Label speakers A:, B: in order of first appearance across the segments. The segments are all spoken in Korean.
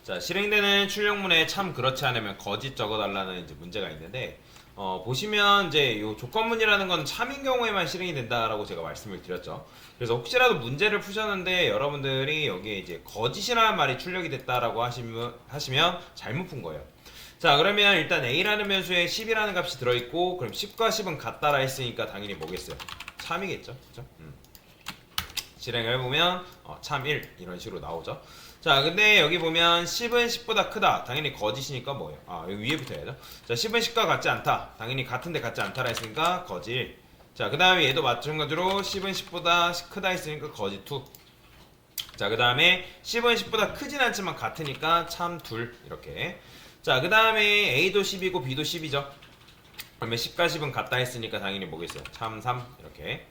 A: 자, 실행되는 출력문에 참 그렇지 않으면 거짓 적어달라는 이제 문제가 있는데, 보시면 이제 요 조건문이라는 건 참인 경우에만 실행이 된다라고 제가 말씀을 드렸죠. 그래서 혹시라도 문제를 푸셨는데 여러분들이 여기에 이제 거짓이라는 말이 출력이 됐다라고 하시면 잘못 푼 거예요. 자, 그러면 일단 A라는 변수에 10이라는 값이 들어있고, 그럼 10과 10은 같다라 했으니까 당연히 뭐겠어요? 참이겠죠. 그죠? 실행을 해보면 참 1 이런 식으로 나오죠. 자, 근데 여기 보면 10은 10보다 크다. 당연히 거짓이니까 뭐예요? 여기 위에부터 해야죠. 자, 10은 10과 같지 않다. 당연히 같은데 같지 않다라 했으니까 거짓. 자, 그 다음에 얘도 마찬가지로 10은 10보다 크다 했으니까 거짓 2. 자, 그 다음에 10은 10보다 크진 않지만 같으니까 참 둘. 이렇게. 자, 그 다음에 A도 10이고 B도 10이죠. 그러면 10과 10은 같다 했으니까 당연히 뭐겠어요? 참 3. 이렇게.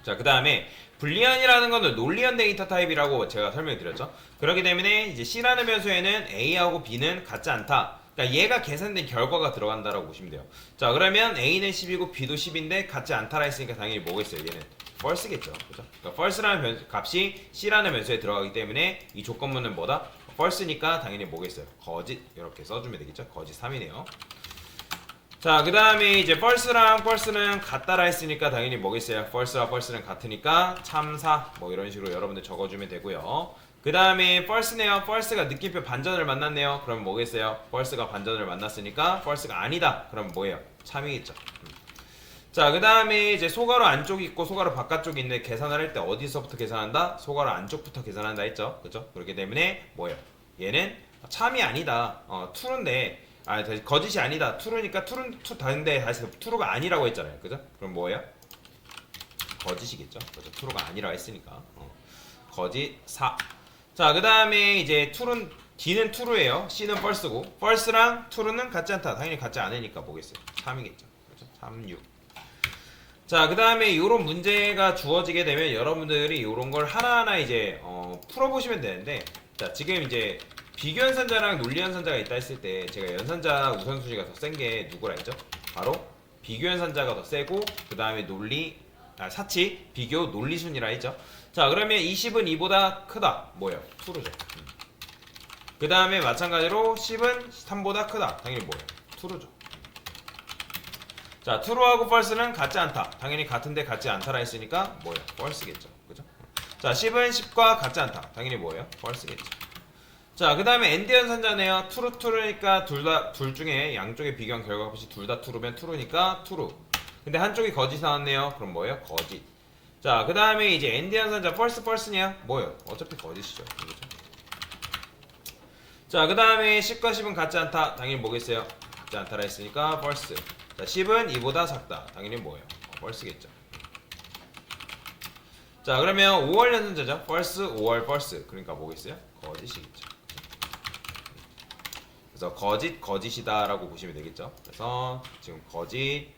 A: 자, 그 다음에 불리언이라는 거는 논리언 데이터 타입이라고 제가 설명드렸죠. 그렇기 때문에 이제 C라는 변수에는 A하고 B는 같지 않다. 그러니까 얘가 계산된 결과가 들어간다라고 보시면 돼요. 자, 그러면 A는 10이고 B도 10인데 같지 않다라 했으니까 당연히 뭐겠어요? 얘는 false겠죠. 그죠? 그러니까 false라는 값이 C라는 변수에 들어가기 때문에 이 조건문은 뭐다? false니까 당연히 뭐겠어요? 거짓. 이렇게 써주면 되겠죠. 거짓 3이네요. 자, 그 다음에 이제 false랑 false는 같다라 했으니까 당연히 뭐겠어요? false와 false는 같으니까 참사 뭐 이런 식으로 여러분들 적어주면 되고요. 그 다음에 false네요. false가 느낌표 반전을 만났네요. 그럼 뭐겠어요? false가 반전을 만났으니까 false가 아니다. 그럼 뭐예요? 참이겠죠. 자, 그 다음에 이제 소가로 안쪽이 있고 소가로 바깥쪽이 있는데 계산을 할 때 어디서부터 계산한다? 소가로 안쪽부터 계산한다 했죠. 그죠? 그렇기 때문에 뭐예요? 얘는 참이 아니다. true인데 거짓이 아니다. true니까 true는 다른데 다시 true가 아니라고 했잖아요. 그죠? 그럼 뭐예요? 거짓이겠죠. 그죠? true가 아니라고 했으니까. 거짓 4. 자, 그 다음에 이제 true는 D는 true예요. C는 false고 false랑 true는 같지 않다. 당연히 같지 않으니까 뭐겠어요? 3이겠죠. 그죠? 3, 6. 자, 그 다음에 이런 문제가 주어지게 되면 여러분들이 이런 걸 하나하나 이제 풀어보시면 되는데, 자, 지금 이제 비교연산자랑 논리연산자가 있다 했을 때 제가 연산자 우선순위가 더 센 게 누구라 했죠? 바로 비교연산자가 더 세고 그 다음에 사치 비교 논리순위라 했죠. 자, 그러면 20은 2보다 크다. 뭐예요? true죠. 그 다음에 마찬가지로 10은 3보다 크다. 당연히 뭐예요? true죠. 자, true하고 false는 같지 않다. 당연히 같은데 같지 않다라 했으니까 뭐예요? false겠죠. 그죠? 자, 10은 10과 같지 않다. 당연히 뭐예요? false겠죠. 자, 그 다음에 AND 연산자네요. true니까 둘 중에 양쪽의 비교한 결과 값이 둘 다 true면 true니까 true. 근데 한쪽이 거짓 나왔네요. 그럼 뭐예요? 거짓. 자, 그 다음에 이제 AND 연산자 false냐? 뭐예요? 어차피 거짓이죠. 그렇죠? 자, 그 다음에 10과 10은 같지 않다. 당연히 뭐겠어요? 같지 않다라 했으니까 false. 자, 10은 2보다 작다. 당연히 뭐예요? false겠죠. 자, 그러면 5월 연산자죠. false, 5월 false. 그러니까 뭐겠어요? 거짓이겠죠. 그래서 거짓이다라고 보시면 되겠죠. 그래서 지금 거짓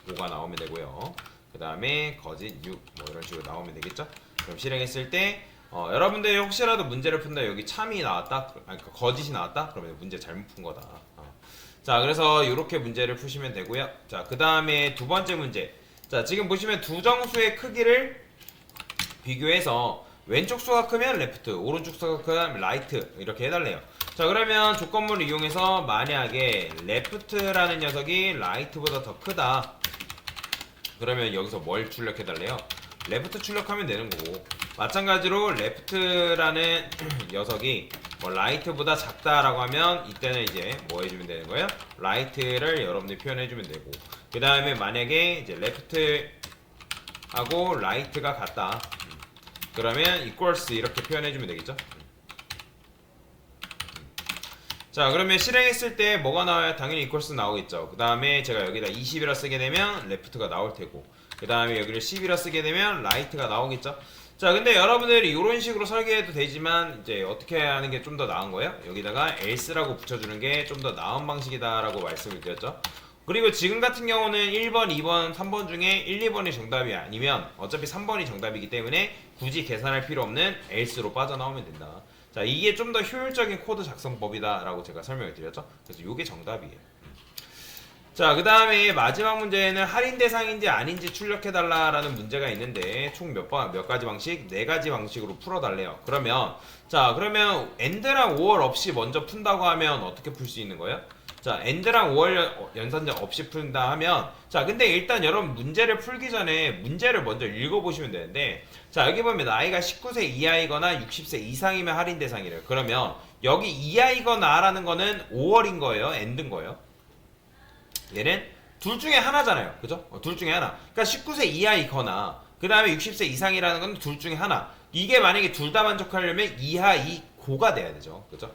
A: 5가 나오면 되고요. 그 다음에 거짓 6 뭐 이런 식으로 나오면 되겠죠. 그럼 실행했을 때 여러분들이 혹시라도 문제를 푼다 여기 참이 나왔다, 그러니까 거짓이 나왔다, 그러면 문제 잘못 푼 거다. 자, 그래서 이렇게 문제를 푸시면 되고요. 자, 그 다음에 두 번째 문제. 자, 지금 보시면 두 정수의 크기를 비교해서 왼쪽 수가 크면 레프트, 오른쪽 수가 크면 라이트 이렇게 해달래요. 자, 그러면 조건문을 이용해서 만약에 레프트라는 녀석이 라이트보다 더 크다. 그러면 여기서 뭘 출력해달래요? 레프트 출력하면 되는 거고, 마찬가지로 레프트라는 녀석이 뭐 라이트보다 작다라고 하면 이때는 이제 뭐 해주면 되는 거예요? 라이트를 여러분들이 표현해주면 되고, 그 다음에 만약에 이제 레프트하고 라이트가 같다. 그러면 equals 이렇게 표현해주면 되겠죠? 자, 그러면 실행했을 때 뭐가 나와요? 당연히 equals 나오겠죠. 그 다음에 제가 여기다 20이라 쓰게 되면 left가 나올 테고, 그 다음에 여기를 10이라 쓰게 되면 right가 나오겠죠. 자, 근데 여러분들이 이런 식으로 설계해도 되지만 이제 어떻게 하는 게 좀 더 나은 거예요? 여기다가 else라고 붙여주는 게 좀 더 나은 방식이다라고 말씀을 드렸죠. 그리고 지금 같은 경우는 1번, 2번, 3번 중에 1, 2번이 정답이 아니면 어차피 3번이 정답이기 때문에 굳이 계산할 필요 없는 else로 빠져나오면 된다. 자, 이게 좀 더 효율적인 코드 작성법이다 라고 제가 설명을 드렸죠. 그래서 이게 정답이에요. 자, 그 다음에 마지막 문제는 할인 대상인지 아닌지 출력해달라라는 문제가 있는데 총 몇 가지 방식? 네 가지 방식으로 풀어달래요. 그러면 AND랑 OR 없이 먼저 푼다고 하면 어떻게 풀 수 있는 거예요? 자, AND랑 OR 연산자 없이 푼다 하면, 자, 근데 일단 여러분 문제를 풀기 전에 문제를 먼저 읽어보시면 되는데, 자, 여기 보면 나이가 19세 이하이거나 60세 이상이면 할인 대상이래요. 그러면 여기 이하이거나라는 거는 5월인 거예요? AND인 거예요? 얘는 둘 중에 하나잖아요. 그죠? 둘 중에 하나. 그러니까 19세 이하이거나 그 다음에 60세 이상이라는 건 둘 중에 하나. 이게 만약에 둘 다 만족하려면 이하, 이고가 돼야 되죠. 그죠?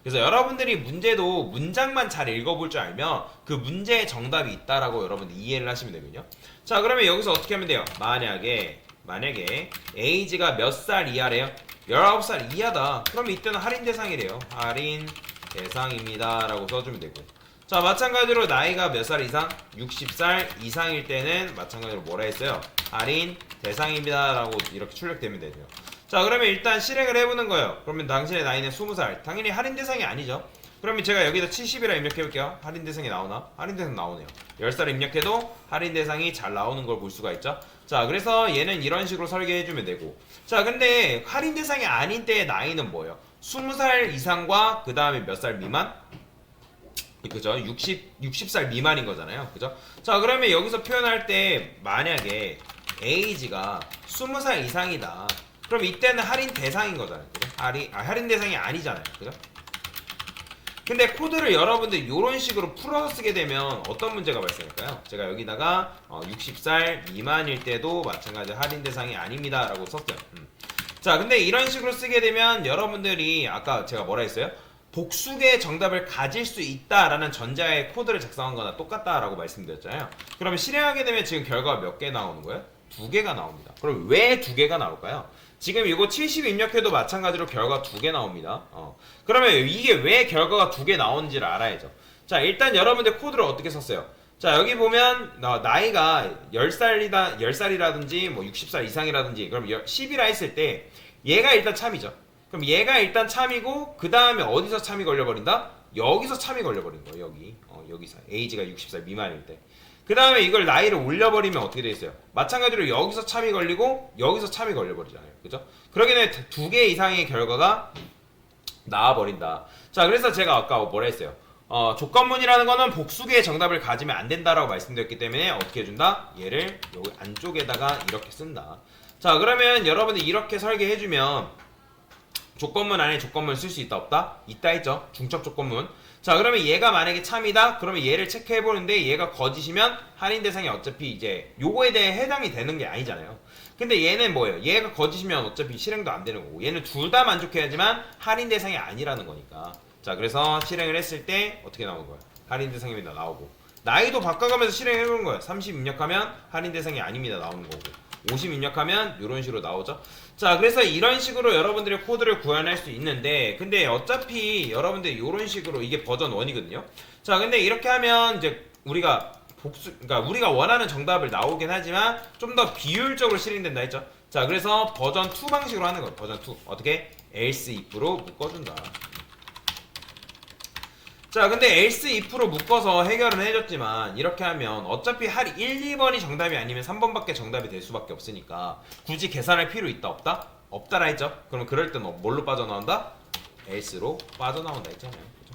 A: 그래서 여러분들이 문제도 문장만 잘 읽어볼 줄 알면 그 문제의 정답이 있다라고 여러분들 이해를 하시면 되거든요. 자, 그러면 여기서 어떻게 하면 돼요? 만약에 에이지가 몇 살 이하래요? 19살 이하다. 그럼 이때는 할인 대상이래요. 할인 대상입니다 라고 써주면 되고, 자, 마찬가지로 나이가 몇 살 이상? 60살 이상일 때는 마찬가지로 뭐라 했어요? 할인 대상입니다 라고 이렇게 출력되면 되죠. 자, 그러면 일단 실행을 해보는 거예요. 그러면 당신의 나이는 20살. 당연히 할인 대상이 아니죠. 그러면 제가 여기다 70이라 입력해볼게요. 할인 대상이 나오나? 할인 대상 나오네요. 10살 입력해도 할인 대상이 잘 나오는 걸 볼 수가 있죠. 자, 그래서 얘는 이런 식으로 설계해주면 되고, 자, 근데 할인 대상이 아닌 때의 나이는 뭐예요? 20살 이상과 그 다음에 몇 살 미만? 그죠? 60살 미만인 거잖아요. 그죠? 자, 그러면 여기서 표현할 때 만약에 에이지가 20살 이상이다. 그럼 이때는 할인 대상인 거잖아요. 그죠? 할인 대상이 아니잖아요. 그죠? 근데 코드를 여러분들 이런 식으로 풀어서 쓰게 되면 어떤 문제가 발생할까요? 제가 여기다가 60살 미만일 때도 마찬가지 할인 대상이 아닙니다 라고 썼어요. 자, 근데 이런 식으로 쓰게 되면 여러분들이 아까 제가 뭐라 했어요? 복수의 정답을 가질 수 있다라는 전자의 코드를 작성한 거나 똑같다라고 말씀드렸잖아요. 그러면 실행하게 되면 지금 결과가 몇 개 나오는 거예요? 2개가 나옵니다. 그럼 왜 2개가 나올까요? 지금 이거 70 입력해도 마찬가지로 결과 2개 나옵니다. 그러면 이게 왜 결과가 2개 나오는지를 알아야죠. 자, 일단 여러분들 코드를 어떻게 썼어요? 자, 여기 보면 나이가 10살이라든지 뭐 60살 이상이라든지 그럼 10이라 했을 때 얘가 일단 참이죠. 그럼 얘가 일단 참이고 그 다음에 어디서 참이 걸려버린다? 여기서 참이 걸려버린 거예요. 여기서 에이지가 60살 미만일 때. 그 다음에 이걸 나이를 올려버리면 어떻게 돼 있어요? 마찬가지로 여기서 참이 걸리고 여기서 참이 걸려버리잖아요. 그죠? 그러기 때문에 2개 이상의 결과가 나와버린다. 자, 그래서 제가 아까 뭐라 했어요? 조건문이라는 거는 복수계의 정답을 가지면 안 된다라고 말씀드렸기 때문에 어떻게 해준다? 얘를 여기 안쪽에다가 이렇게 쓴다. 자, 그러면 여러분이 이렇게 설계해주면 조건문 안에 조건문을 쓸 수 있다 없다? 있다 했죠. 중첩 조건문. 자, 그러면 얘가 만약에 참이다? 그러면 얘를 체크해보는데 얘가 거짓이면 할인 대상이 어차피 이제 요거에 대해 해당이 되는 게 아니잖아요. 근데 얘는 뭐예요? 얘가 거짓이면 어차피 실행도 안 되는 거고 얘는 둘 다 만족해야지만 할인 대상이 아니라는 거니까. 자, 그래서 실행을 했을 때 어떻게 나오는 거예요? 할인 대상입니다 나오고, 나이도 바꿔가면서 실행해보는 거예요. 30 입력하면 할인 대상이 아닙니다 나오는 거고, 50 입력하면 이런 식으로 나오죠. 자, 그래서 이런 식으로 여러분들의 코드를 구현할 수 있는데, 근데 어차피 여러분들 이런 식으로 이게 버전 1이거든요. 자, 근데 이렇게 하면 이제 우리가 그러니까 우리가 원하는 정답을 나오긴 하지만 좀 더 비효율적으로 실행된다 했죠. 자, 그래서 버전 2 방식으로 하는 거예요. 버전 2 어떻게? else if로 묶어준다. 자, 근데 else if로 묶어서 해결은 해줬지만 이렇게 하면 어차피 1, 2번이 정답이 아니면 3번밖에 정답이 될 수밖에 없으니까 굳이 계산할 필요 있다 없다? 없다라 했죠. 그럼 그럴 때는 뭘로 빠져나온다? else로 빠져나온다 했잖아요. 그죠?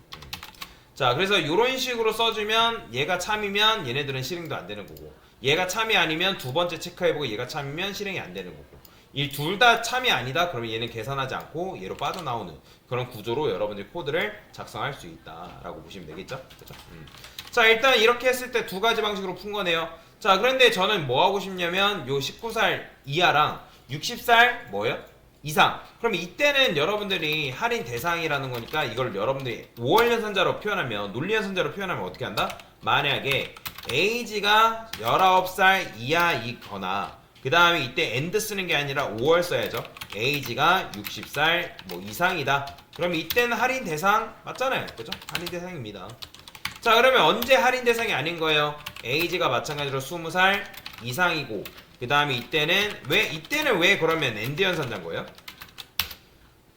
A: 자, 그래서 이런 식으로 써주면 얘가 참이면 얘네들은 실행도 안 되는 거고, 얘가 참이 아니면 두 번째 체크해보고 얘가 참이면 실행이 안 되는 거고, 이 둘 다 참이 아니다 그러면 얘는 계산하지 않고 얘로 빠져나오는 그런 구조로 여러분들 코드를 작성할 수 있다라고 보시면 되겠죠. 그렇죠? 자, 일단 이렇게 했을 때 두 가지 방식으로 푼 거네요. 자, 그런데 저는 뭐 하고 싶냐면 요 19살 이하랑 60살 뭐예요? 이상. 그럼 이때는 여러분들이 할인 대상이라는 거니까 이걸 여러분들이 5월 연산자로 표현하면, 논리 연산자로 표현하면 어떻게 한다? 만약에 에이지가 19살 이하이거나 그 다음에 이때 AND 쓰는 게 아니라 5월 써야죠. 에이지가 60살 뭐 이상이다. 그럼 이때는 할인 대상 맞잖아요. 그죠? 할인 대상입니다. 자, 그러면 언제 할인 대상이 아닌 거예요? 에이지가 마찬가지로 20살 이상이고 그 다음에 이때는 왜 그러면 AND 연산자인 거예요?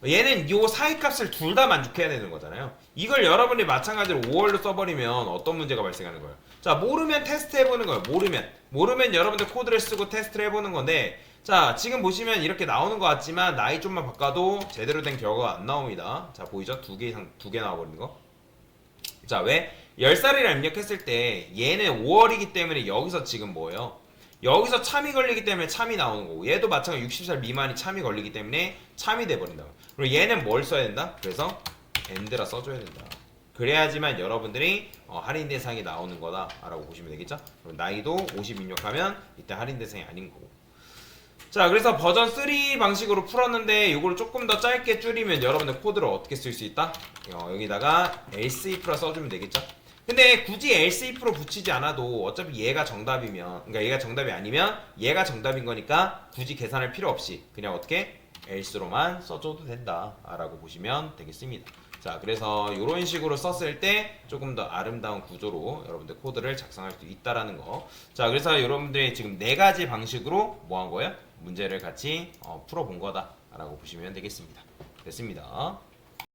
A: 얘는 요 사이 값을 둘 다 만족해야 되는 거잖아요. 이걸 여러분이 마찬가지로 5월로 써버리면 어떤 문제가 발생하는 거예요? 자, 모르면 테스트 해보는 거예요. 모르면 여러분들 코드를 쓰고 테스트를 해보는 건데, 자, 지금 보시면 이렇게 나오는 것 같지만 나이 좀만 바꿔도 제대로 된 결과가 안 나옵니다. 자, 보이죠? 두 개 이상, 두 개 나와버리는 거. 자, 왜? 10살이라 입력했을 때 얘는 5월이기 때문에 여기서 지금 뭐예요? 여기서 참이 걸리기 때문에 참이 나오는 거고, 얘도 마찬가지로 60살 미만이 참이 걸리기 때문에 참이 돼버린다. 그리고 얘는 뭘 써야 된다? 그래서 엔드라 써줘야 된다. 그래야지만 여러분들이 할인 대상이 나오는 거다 라고 보시면 되겠죠? 그럼 나이도 50 입력하면 이때 할인 대상이 아닌 거고. 자, 그래서 버전 3 방식으로 풀었는데 이걸 조금 더 짧게 줄이면 여러분들 코드를 어떻게 쓸 수 있다? 여기다가 else if라 써주면 되겠죠? 근데 굳이 else if로 붙이지 않아도 어차피 얘가 정답이면, 그러니까 얘가 정답이 아니면 얘가 정답인 거니까 굳이 계산할 필요 없이 그냥 어떻게 else로만 써줘도 된다 라고 보시면 되겠습니다. 자, 그래서 이런 식으로 썼을 때 조금 더 아름다운 구조로 여러분들 코드를 작성할 수 있다라는 거. 자, 그래서 여러분들이 지금 4가지 방식으로 뭐 한 거예요? 문제를 같이 풀어본 거다 라고 보시면 되겠습니다. 됐습니다.